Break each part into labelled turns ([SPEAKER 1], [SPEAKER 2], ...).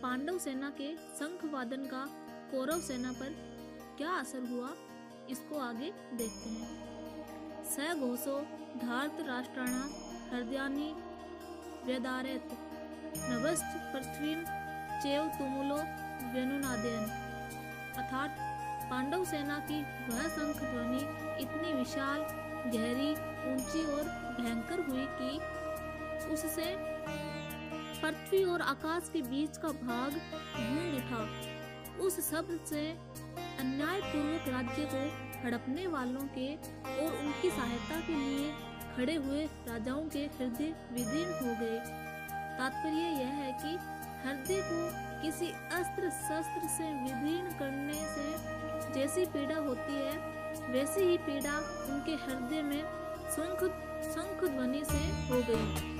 [SPEAKER 1] पांडव सेना के शंख वादन का कौरव सेना पर क्या असर हुआ, इसको आगे देखते हैं। स घोषो धार्त राष्ट्राणाम हृदयानि व्यदारयत् नभश्च पृथ्वीं चैव तुमुलो व्यनुनादयन्। अर्थात पांडव सेना की वह शंख ध्वनि इतनी विशाल, गहरी, ऊंची और भयंकर हुई कि उससे पृथ्वी और आकाश के बीच का भाग गूंज उठा। उस शब्द से अन्यायपूर्वक राज्य को हड़पने वालों के और उनकी सहायता के लिए खड़े हुए राजाओं के हृदय विदीर्ण हो गए। तात्पर्य यह है कि हृदय को किसी अस्त्र शस्त्र से विदीर्ण करने से जैसी पीड़ा होती है, वैसी ही पीड़ा उनके हृदय में शंख ध्वनि से हो गई।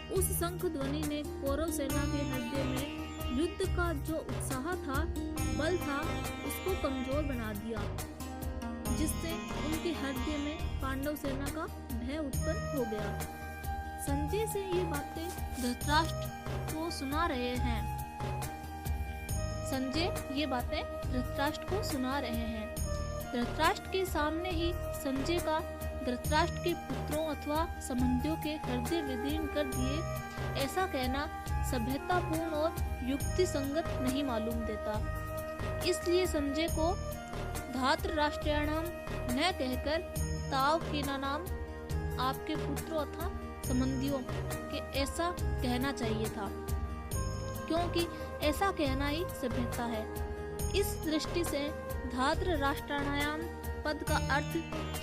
[SPEAKER 1] उस शंख ध्वनि ने कौरव सेना के हृदय में युद्ध का जो उत्साह था, बल था, उसको कमजोर बना दिया, जिससे उनके हृदय में पांडव सेना का भय उत्पन्न हो गया। संजय से ये बातें धृतराष्ट्र को सुना रहे हैं। संजय ये बातें धृतराष्ट्र को सुना रहे हैं। धृतराष्ट्र के सामने ही संजय का धृतराष्ट्र के पुत्रों अथवा संबंधियों के हृदय विदीर्ण कर दिए, ऐसा कहना सभ्यतापूर्ण और युक्ति संगत नहीं मालूम देता। इसलिए संजय को धात्र राष्ट्राणाम न कहकर ताव कीना नाम आपके पुत्रों अथवा संबंधियों के ऐसा कहना चाहिए था, क्योंकि ऐसा कहना ही सभ्यता है। इस दृष्टि से धात्र राष्ट्राणाम पद का अर्थ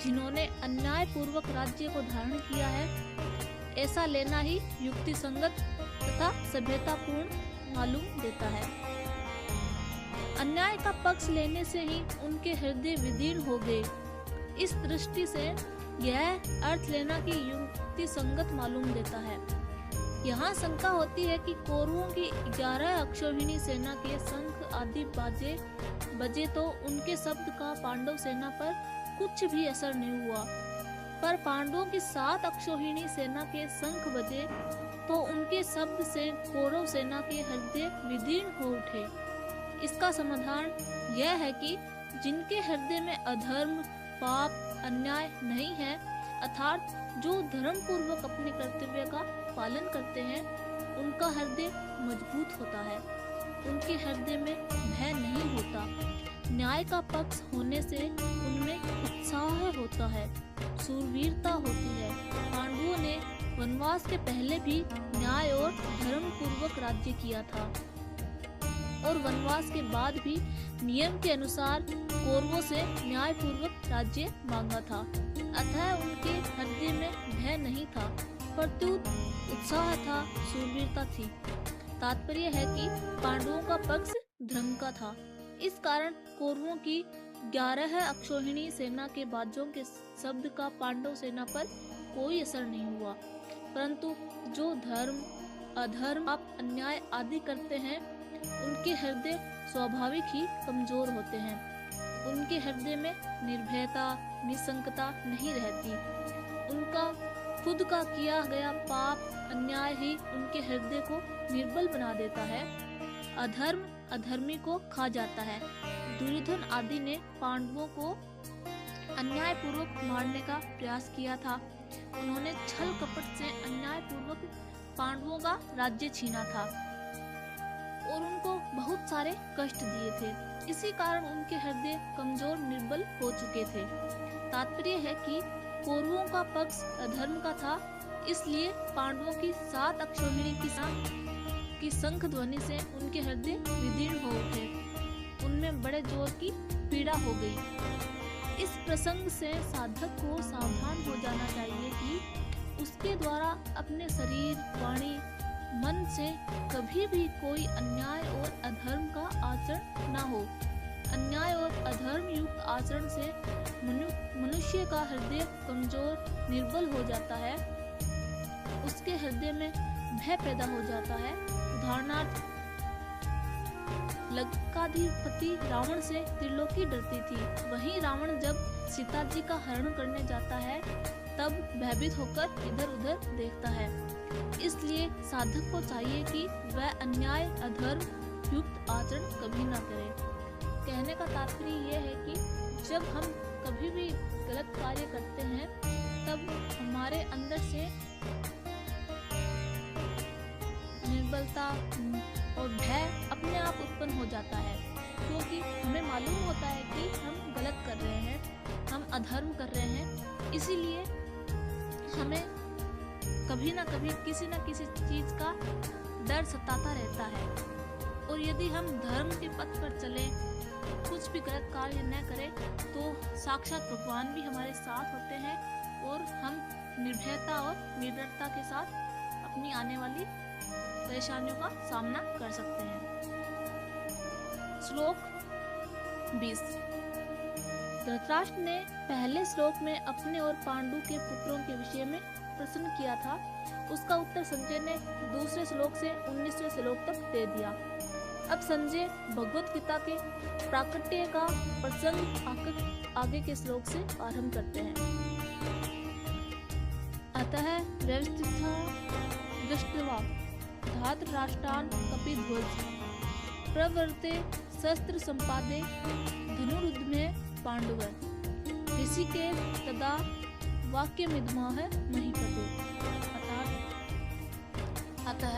[SPEAKER 1] जिन्होंने अन्याय पूर्वक राज्य को धारण किया है, ऐसा लेना ही युक्ति संगत तथा सभ्यतापूर्ण मालूम देता है। अन्याय का पक्ष लेने से ही उनके हृदय विदीर्ण हो गए। इस दृष्टि से यह अर्थ लेना कि युक्ति संगत मालूम देता है। यहाँ शंका होती है कि कौरवों की 11 अक्षौहिणी सेना के शंख आदि बजे तो उनके शब्द का पांडव सेना पर कुछ भी असर नहीं हुआ, पर पांडवों की 7 अक्षौहिणी सेना के शंख बजे तो उनके शब्द से कौरव सेना के हृदय विदीर्ण हो उठे। इसका समाधान यह है कि जिनके हृदय में अधर्म, पाप, अन्याय नहीं है, अर्थात जो धर्म पूर्वक अपने कर्तव्य का पालन करते हैं, उनका हृदय मजबूत होता है, उनके हृदय में भय नहीं होता। न्याय का पक्ष होने से उनमें उत्साह होता है, शूरवीरता होती है। पांडवों ने वनवास के पहले भी न्याय और धर्म पूर्वक राज्य किया था और वनवास के बाद भी नियम के अनुसार कौरवों से न्याय पूर्वक राज्य मांगा था। अतः उनके हृदय में भय नहीं था, प्रत्युत उत्साह था, शूरवीरता थी। तात्पर्य है कि पांडवों का पक्ष धर्म का था। इस कारण कौरवों की 11 अक्षौहिणी सेना के बाजों के शब्द का पांडव सेना पर कोई असर नहीं हुआ, परंतु जो धर्म, अधर्म, पाप, अन्याय आदि करते हैं, उनके हृदय स्वाभाविक ही कमजोर होते हैं। उनके हृदय में निर्भयता, निसंकता नहीं रहती। उनका खुद का किया गया पाप, अन्याय ही उनके हृदय को निर्बल बना देता है। अधर्म अधर्मी को खा जाता है। दुर्योधन आदि ने पांडवों को अन्याय पूर्वक मारने का प्रयास किया था। उन्होंने छल कपट से अन्याय पूर्वक पांडवों का राज्य छीना था और उनको बहुत सारे कष्ट दिए थे। इसी कारण उनके हृदय कमजोर, निर्बल हो चुके थे। तात्पर्य है कि कौरवों का पक्ष अधर्म का था, इसलिए पांडवों की 7 अक्षौहिणी की शंख ध्वनि से उनके हृदय विदीर्ण हो उठे। उनमें बड़े जोर की पीड़ा हो गई। इस प्रसंग से साधक को सावधान हो जाना चाहिए कि उसके द्वारा अपने शरीर, वाणी, मन से कभी भी कोई अन्याय और अधर्म का आचरण न हो। अन्याय और अधर्म युक्त आचरण से मनुष्य का हृदय कमजोर, निर्बल हो जाता है। उसके हृदय में भय पैदा हो जाता है। उदाहरणार्थ, लंकाधिपति रावण से त्रिलोकी डरती थी। वहीं रावण जब सीता जी का हरण करने जाता है, तब भयभीत होकर इधर उधर देखता है। इसलिए साधक को चाहिए कि वह अन्याय, अधर्म, युक्त आचरण कभी ना करें। कहने का तात्पर्य यह है कि जब हम कभी भी गलत कार्य करते हैं तब हमारे अंदर से निर्बलता और भय अपने आप उत्पन्न हो जाता है, क्योंकि हमें मालूम होता है कि हम गलत कर रहे हैं, हम अधर्म कर रहे हैं। इसीलिए हमें कभी ना कभी किसी न किसी चीज का डर सताता रहता है। और यदि हम धर्म के पथ पर चलें, कुछ भी गलत कार्य न करें, तो साक्षात भगवान भी हमारे साथ होते हैं और हम निर्भयता और निडरता के साथ अपनी आने वाली परेशानियों का सामना कर सकते हैं। श्लोक 20। धृतराष्ट्र ने पहले श्लोक में अपने और पांडु के पुत्रों के विषय में प्रश्न किया था, उसका उत्तर संजय ने दूसरे श्लोक से 19वें श्लोक तक दे दिया। अब संजय भगवत गीता के प्राकट्य का प्रसंग आगे के श्लोक से आरंभ करते हैं। अतः व्यवस्थिता दृष्ट्वा धार्तराष्ट्रान् कपिध्वज प्रवर्ते शस्त्र संपादे धनुरुद्यमे पांडवः ऋषिकेश तदा वाक्यमिदमः महीपते। अतः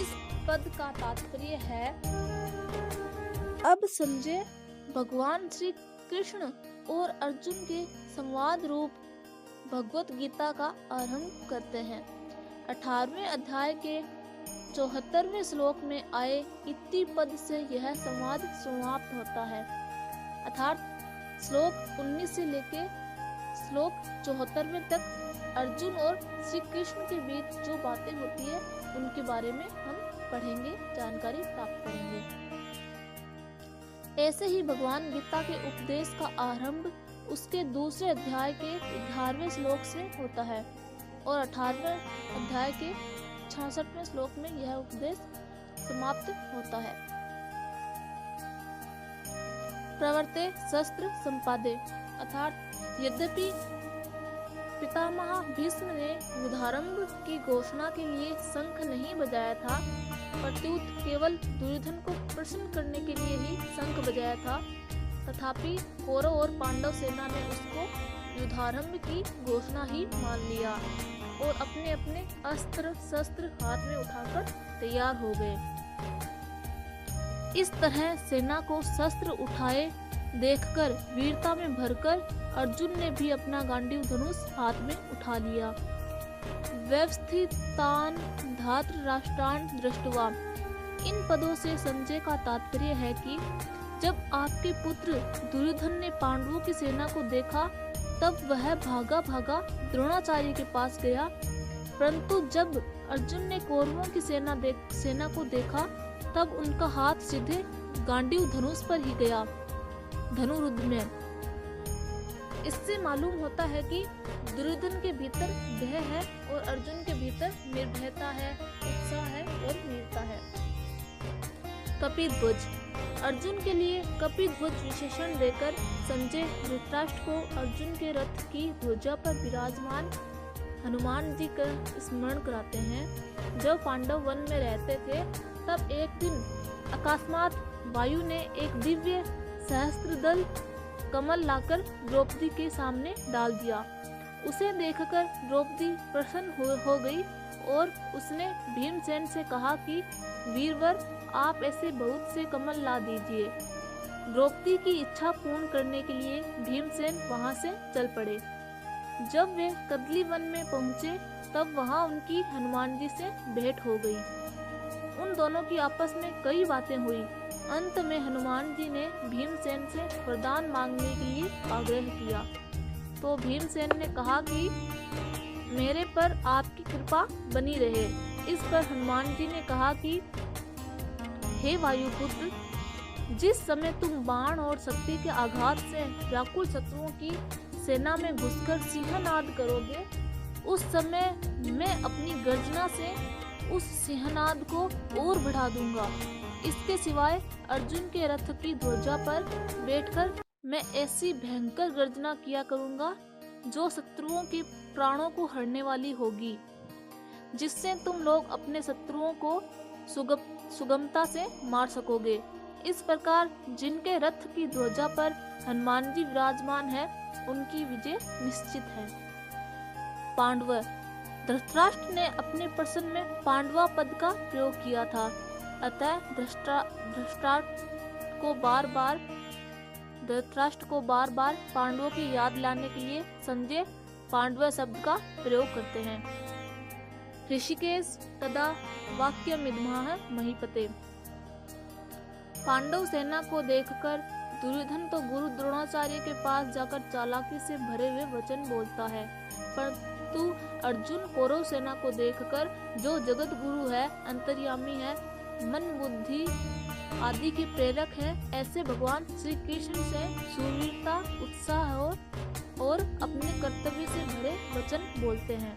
[SPEAKER 1] इस पद का तात्पर्य है, अब संजय भगवान श्री कृष्ण और अर्जुन के संवाद रूप भगवत गीता का आरंभ करते हैं। 18वें अध्याय के 74वें श्लोक में आए इति पद से यह संवाद समाप्त होता है। अर्थात श्लोक 19 से लेके श्लोक 74वें तक अर्जुन और श्री कृष्ण के बीच जो बातें होती है उनके बारे में हम पढ़ेंगे, जानकारी प्राप्त करेंगे। ऐसे ही भगवान गीता के उपदेश का आरंभ उसके दूसरे अध्याय के 11वें श्लोक से होता है और 18वें अध्याय के 66वें श्लोक में यह उपदेश समाप्त होता है। प्रवर्ते शस्त्र संपादे, अर्थात यद्यपि पितामह भीष्म ने युद्धारंभ की घोषणा के लिए शंख नहीं बजाया था, प्रत्युत केवल दुर्योधन को प्रसन्न करने के लिए ही शंख बजाया था, तथापि कौरव और पांडव सेना ने उसको युद्धारंभ की घोषणा ही मान लिया और अपने अपने अस्त्र शस्त्र हाथ में उठाकर तैयार हो गए। इस तरह सेना को शस्त्र उठाए देखकर वीरता में भरकर अर्जुन ने भी अपना गांडीव धनुष हाथ में उठा लिया। व्यवस्थितान् धार्तराष्ट्रान् दृष्ट्वा, इन पदों से संजय का तात्पर्य है कि जब आपके पुत्र दुर्योधन ने पांडवों की सेना को देखा तब वह भागा भागा द्रोणाचार्य के पास गया, परंतु जब अर्जुन ने कौरवों की सेना को देखा तब उनका हाथ सीधे गांडीव धनुष पर ही गया, धनुरुद्र में। इससे मालूम होता है कि दुर्योधन के भीतर भय है और अर्जुन के भीतर निर्भयता है, उत्साह है और वीरता है। कपिध्वज, अर्जुन के लिए कपिध्वज विशेषण देकर संजय धृतराष्ट्र को अर्जुन के रथ की ध्वजा पर विराजमान हनुमान जी का स्मरण कराते हैं। जब पांडव वन में रहते थे तब एक दिन अकस्मात वायु ने एक दिव्य सहस्त्रदल कमल लाकर द्रौपदी के सामने डाल दिया। उसे देखकर द्रौपदी प्रसन्न हो गई और उसने भीमसेन से कहा कि वीरवर, आप ऐसे बहुत से कमल ला दीजिए। द्रौपदी की इच्छा पूर्ण करने के लिए भीमसेन वहां से चल पड़े। जब वे कदली वन में पहुंचे तब वहां उनकी हनुमान जी से भेंट हो गई। उन दोनों की आपस में कई बातें हुई। अंत में हनुमान जी ने भीमसेन से वरदान मांगने के लिए आग्रह किया, तो भीमसेन ने कहा कि मेरे पर आपकी कृपा बनी रहे। इस पर हनुमान जी ने कहा कि हे वायुपुत्र, जिस समय तुम बाण और शक्ति के आघात से व्याकुल शत्रुओं की सेना में घुसकर सिंहनाद करोगे, उस समय मैं अपनी गर्जना से उस सिंहनाद को और बढ़ा दूंगा। इसके सिवाय अर्जुन के रथ की ध्वजा पर बैठकर मैं ऐसी भयंकर गर्जना किया करूंगा जो शत्रुओं के प्राणों को हरने वाली होगी, जिससे तुम लोग अपने शत्रुओं को सुगमता से मार सकोगे। इस प्रकार जिनके रथ की ध्वजा पर हनुमान जी विराजमान है, उनकी विजय निश्चित है। पांडव। धृतराष्ट्र ने अपने प्रश्न में पांडवा पद का प्रयोग किया था, अतः धृतराष्ट्र को बार बार पांडवों की याद लाने के लिए संजय पांडव शब्द का प्रयोग करते हैं। ऋषिकेश तदा वाक्यमिदमः महीपते। पांडव सेना को देखकर दुर्योधन तो गुरु द्रोणाचार्य के पास जाकर चालाकी से भरे हुए वचन बोलता है, परंतु अर्जुन कौरव सेना को देखकर, जो जगत गुरु है, अंतर्यामी है, मन बुद्धि आदि के प्रेरक है, ऐसे भगवान श्री कृष्ण से शूरवीरता, उत्साह और अपने कर्तव्य से भरे वचन बोलते हैं।